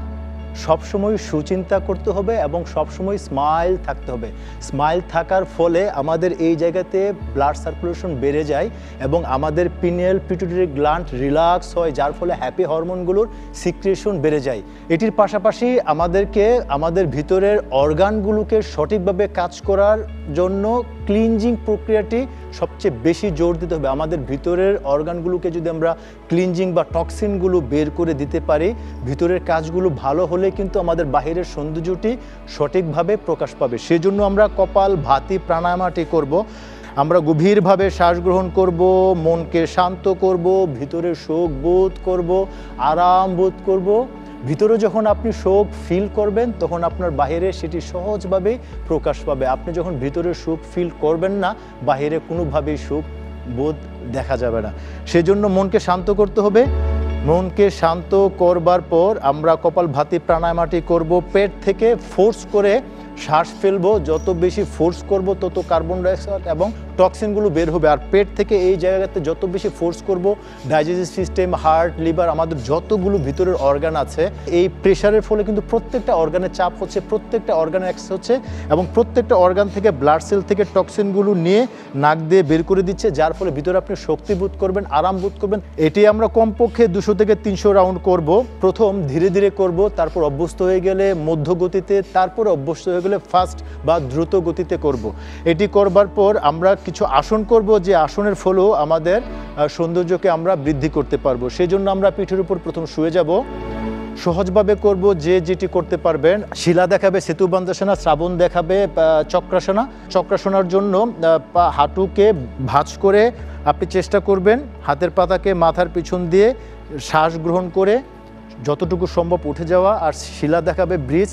সবসময় সুচিন্তা করতে হবে এবং সবসময় স্মাইল থাকতে হবে। স্মাইল থাকার ফলে আমাদের এই জায়গাতে ব্লাড সার্কুলেশন বেড়ে যায় এবং আমাদের পিনিয়াল পিটুইটারি গ্ল্যান্ড রিল্যাক্স হয়, যার ফলে হ্যাপি হরমোনগুলোর সিক্রেশন বেড়ে যায়। এটির পাশাপাশি আমাদেরকে আমাদের ভিতরের অর্গানগুলোকে সঠিকভাবে কাজ করার জন্য ক্লিনজিং প্রক্রিয়াটি সবচেয়ে বেশি জোর দিতে হবে। আমাদের ভিতরের অর্গানগুলোকে যদি আমরা ক্লিনজিং বা টক্সিনগুলো বের করে দিতে পারি, ভিতরের কাজগুলো ভালো হলে কিন্তু আমাদের বাহিরের সৌন্দর্যটি সঠিকভাবে প্রকাশ পাবে। সেজন্য আমরা কপাল ভাতি প্রাণায়ামটি করব। আমরা গভীরভাবে শ্বাস গ্রহণ করব, মনকে শান্ত করব, ভিতরে শোক বোধ করব, আরাম বোধ করব। ভিতরে যখন আপনি শোক ফিল করবেন তখন আপনার বাহিরে সেটি সহজভাবে প্রকাশ পাবে। আপনি যখন ভিতরে সুখ ফিল করবেন না, বাহিরে কোনোভাবেই সুখ বোধ দেখা যাবে না। সেজন্য মনকে শান্ত করতে হবে। মনকে শান্ত করবার পর আমরা কপালভাতি প্রাণায়ামটি করব। পেট থেকে ফোর্স করে শ্বাস ফেলবো, যত বেশি ফোর্স করব তত কার্বন ডাইঅক্সাইড এবং টক্সিনগুলো বের হবে। আর পেট থেকে এই জায়গাতে যত বেশি ফোর্স করব, ডাইজেস্টিভ সিস্টেম, হার্ট, লিভার, আমাদের যতগুলো ভিতরের অর্গান আছে, এই প্রেশারের ফলে কিন্তু প্রত্যেকটা অর্গানে চাপ হচ্ছে, প্রত্যেকটা অর্গানে অ্যাক্সেস হচ্ছে এবং প্রত্যেকটা অর্গান থেকে ব্লাড সেল থেকে টক্সিনগুলো নিয়ে নাক দিয়ে বের করে দিচ্ছে, যার ফলে ভিতরে আপনি শক্তি বোধ করবেন, আরাম বোধ করবেন। এটি আমরা কমপক্ষে 200 থেকে 300 রাউন্ড করব। প্রথম ধীরে ধীরে করব, তারপর অভ্যস্ত হয়ে গেলে মধ্য গতিতে, তারপর অভ্যস্ত হয়ে গেলে ফাস্ট বা দ্রুত গতিতে করব। এটি করবার পর আমরা কিছু আসন করব, যে আসনের ফলেও আমাদের সৌন্দর্যকে আমরা বৃদ্ধি করতে পারবো। সেই জন্য আমরা পিঠের উপর প্রথম শুয়ে যাব, সহজভাবে করব, যে যেটি করতে পারবেন। শিলা দেখাবে সেতুবন্ধাসনা, শ্রাবণ দেখাবে চক্রাসনা। চক্রাসনার জন্য হাঁটুকে ভাঁজ করে আপনি চেষ্টা করবেন হাতের পাতাকে মাথার পিছন দিয়ে শ্বাস গ্রহণ করে যতটুকু সম্ভব উঠে যাওয়া। আর শিলা দেখাবে ব্রিজ,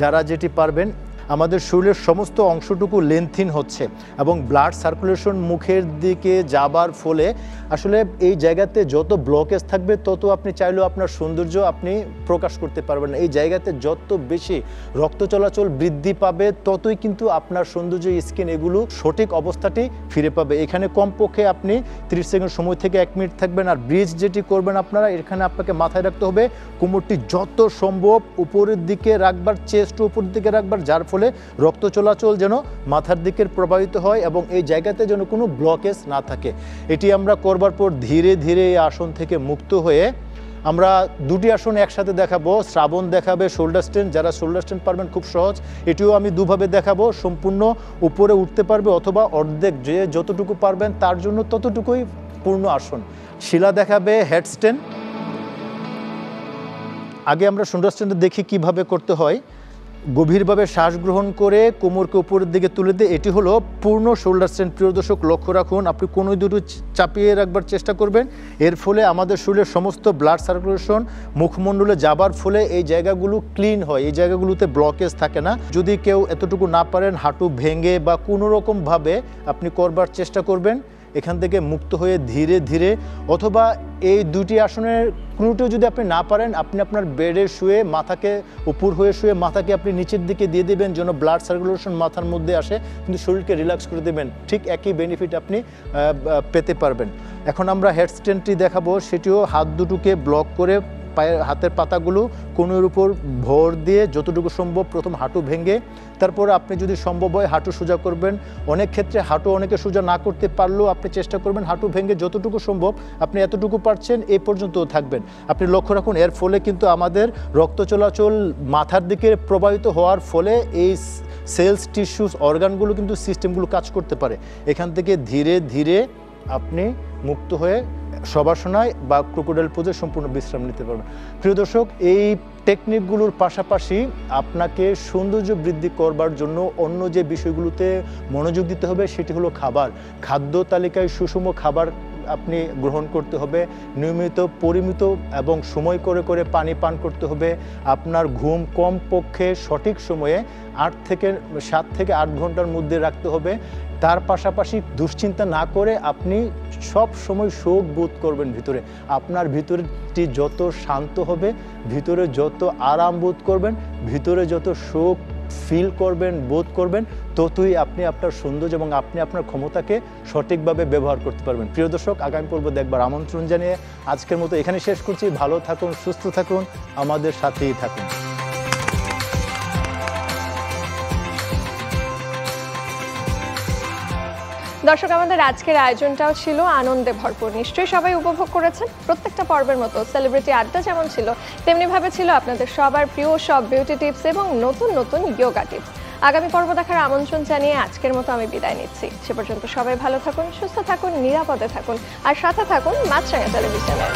যারা যেটি পারবেন। আমাদের শরীরের সমস্ত অংশটুকু লেন্থিন হচ্ছে এবং ব্লাড সার্কুলেশন মুখের দিকে যাবার ফলে আসলে এই জায়গাতে যত ব্লকেজ থাকবে তত আপনি চাইলেও আপনার সৌন্দর্য আপনি প্রকাশ করতে পারবেন না। এই জায়গাতে যত বেশি রক্ত চলাচল বৃদ্ধি পাবে ততই কিন্তু আপনার সৌন্দর্য, স্কিন, এগুলো সঠিক অবস্থাটি ফিরে পাবে। এখানে কমপক্ষে আপনি 30 সেকেন্ড সময় থেকে 1 মিনিট থাকবেন। আর ব্রিজ যেটি করবেন আপনারা, এখানে আপনাকে মাথায় রাখতে হবে কোমরটি যত সম্ভব উপরের দিকে রাখবার, চেস্ট উপরের দিকে রাখবার, যার ফলে রক্ত চলাচল যেন মাথার দিকে প্রবাহিত হয় এবং এই জায়গাতে যেন কোনো ব্লকেজ না থাকে। এটি আমরা করবার পর ধীরে ধীরে এই আসন থেকে মুক্ত হয়ে আমরা দুটি আসন একসাথে দেখাবো। শ্রাবণ দেখাবে শোল্ডার স্ট্রেন, যারা শোল্ডার স্ট্রেন পারবেন খুব সহজ। এটিও আমি দুভাবে দেখাবো, সম্পূর্ণ উপরে উঠতে পারবে অথবা অর্ধেক, যে যতটুকু পারবেন তার জন্য ততটুকুই পূর্ণ আসন। শিলা দেখাবে হেড স্ট্রেন। আগে আমরা শোল্ডার স্ট্রেনটা দেখি কিভাবে করতে হয়। গভীরভাবে শ্বাস গ্রহণ করে কোমরকে উপরের দিকে তুলে দিয়ে, এটি হলো পূর্ণ শোল্ডার স্ট্রেন। প্রিয় দর্শক লক্ষ্য রাখুন, আপনি কোনো দুটো চাপিয়ে রাখবার চেষ্টা করবেন। এর ফলে আমাদের শরীরের সমস্ত ব্লাড সার্কুলেশন মুখমণ্ডলে যাবার ফলে এই জায়গাগুলো ক্লিন হয়, এই জায়গাগুলোতে ব্লকেজ থাকে না। যদি কেউ এতটুকু না পারেন, হাঁটু ভেঙে বা কোনো রকমভাবে আপনি করবার চেষ্টা করবেন এখান থেকে মুক্ত হয়ে ধীরে ধীরে, অথবা এই দুটি আসনের কোনোটিও যদি আপনি না পারেন, আপনি আপনার বেডে শুয়ে মাথাকে উপর হয়ে শুয়ে মাথাকে আপনি নিচের দিকে দিয়ে দেবেন, যেন ব্লাড সার্কুলেশন মাথার মধ্যে আসে, কিন্তু শরীরকে রিল্যাক্স করে দেবেন। ঠিক একই বেনিফিট আপনি পেতে পারবেন। এখন আমরা হেড স্ট্যান্ডটি দেখাবো, সেটিও হাত দুটোকে ব্লক করে পায়ের হাতের পাতাগুলো কোণের উপর ভর দিয়ে যতটুকু সম্ভব প্রথম হাঁটু ভেঙে, তারপর আপনি যদি সম্ভব হয় হাঁটু সোজা করবেন। অনেক ক্ষেত্রে হাঁটু অনেকে সোজা না করতে পারলেও আপনি চেষ্টা করবেন হাঁটু ভেঙে যতটুকু সম্ভব আপনি এতটুকু পারছেন এই পর্যন্ত থাকবেন। আপনি লক্ষ্য রাখুন, এর ফলে কিন্তু আমাদের রক্ত চলাচল মাথার দিকে প্রবাহিত হওয়ার ফলে এই সেলস, টিস্যুস, অর্গানগুলো কিন্তু সিস্টেমগুলো কাজ করতে পারে। এখান থেকে ধীরে ধীরে আপনি মুক্ত হয়ে শবাসনায় বা ক্রোকোডাইল পোজে সম্পূর্ণ বিশ্রাম নিতে পারবেন। প্রিয় দর্শক, এই টেকনিকগুলোর পাশাপাশি আপনাকে সৌন্দর্য বৃদ্ধি করবার জন্য অন্য যে বিষয়গুলোতে মনোযোগ দিতে হবে সেটি হলো খাবার। খাদ্য তালিকায় সুষম খাবার আপনি গ্রহণ করতে হবে, নিয়মিত পরিমিত এবং সময় করে করে পানি পান করতে হবে। আপনার ঘুম কমপক্ষে সঠিক সময়ে 7 থেকে 8 ঘন্টার মধ্যে রাখতে হবে। তার পাশাপাশি দুশ্চিন্তা না করে আপনি সব সময় শোক বোধ করবেন ভিতরে। আপনার ভিতরটি যত শান্ত হবে, ভিতরে যত আরাম বোধ করবেন, ভিতরে যত শোক ফিল করবেন, বোধ করবেন, ততই আপনি আপনার সৌন্দর্য এবং আপনি আপনার ক্ষমতাকে সঠিকভাবে ব্যবহার করতে পারবেন। প্রিয় দর্শক, আগামী পর্ব দেখবার আমন্ত্রণ জানিয়ে আজকের মতো এখানে শেষ করছি। ভালো থাকুন, সুস্থ থাকুন, আমাদের সাথেই থাকুন। দর্শক, আমাদের আজকের আয়োজনটাও ছিল আনন্দে ভরপুর। নিশ্চয়ই সবাই উপভোগ করেছেন। প্রত্যেকটা পর্বের মতো সেলিব্রিটি আড্ডা যেমন ছিল, তেমনিভাবে ছিল আপনাদের সবার প্রিয় সব বিউটি টিপস এবং নতুন নতুন যোগা টিপস। আগামী পর্ব দেখার আমন্ত্রণ জানিয়ে আজকের মতো আমি বিদায় নিচ্ছি। সে পর্যন্ত সবাই ভালো থাকুন, সুস্থ থাকুন, নিরাপদে থাকুন আর সাথে থাকুন মাছরাঙা টেলিভিশনের।